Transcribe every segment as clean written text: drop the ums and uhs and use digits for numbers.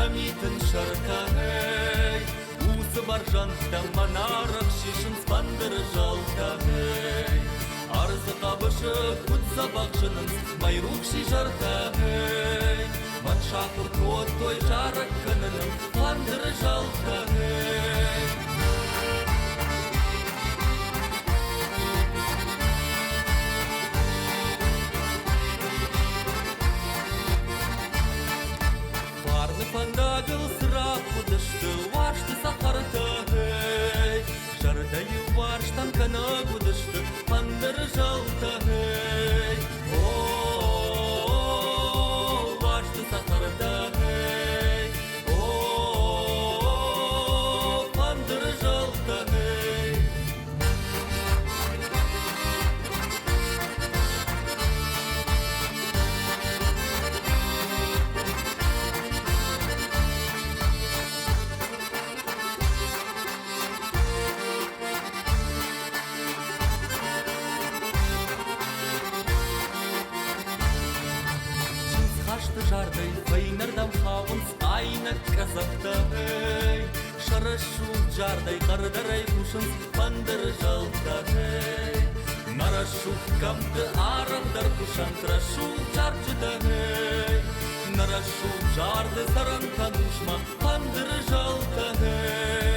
Шамитын шартағай, Усы бар жанта манарық шешін спандыры жалтағай. Арзы қабышы күтса бақшының майруқ ши жартағай. Маншақыр той жарық күнінің спандыры жалтағай. Пандагыл сырақ құдышты вашты сақартағай. Жардайы ваштан кана құдышты пандыры жалтағай. О, вашты сақартағай. О, пандыры жалтағай. Жарды файнырдам хауынс айны казақтағай. Шарашу жардай қардарай құшынс пандыры жалтағай. Нарашу камды арағдар құшан тырашу жаржыдағай. Нарашу жарды сарантан ұшма пандыры жалтағай.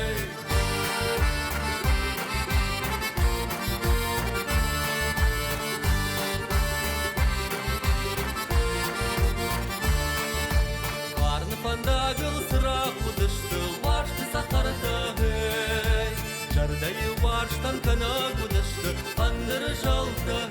Пандагыл сырақ құдышты вашты сақартағай. Жардайы ваштан кана құдышты пандыры жалтағай.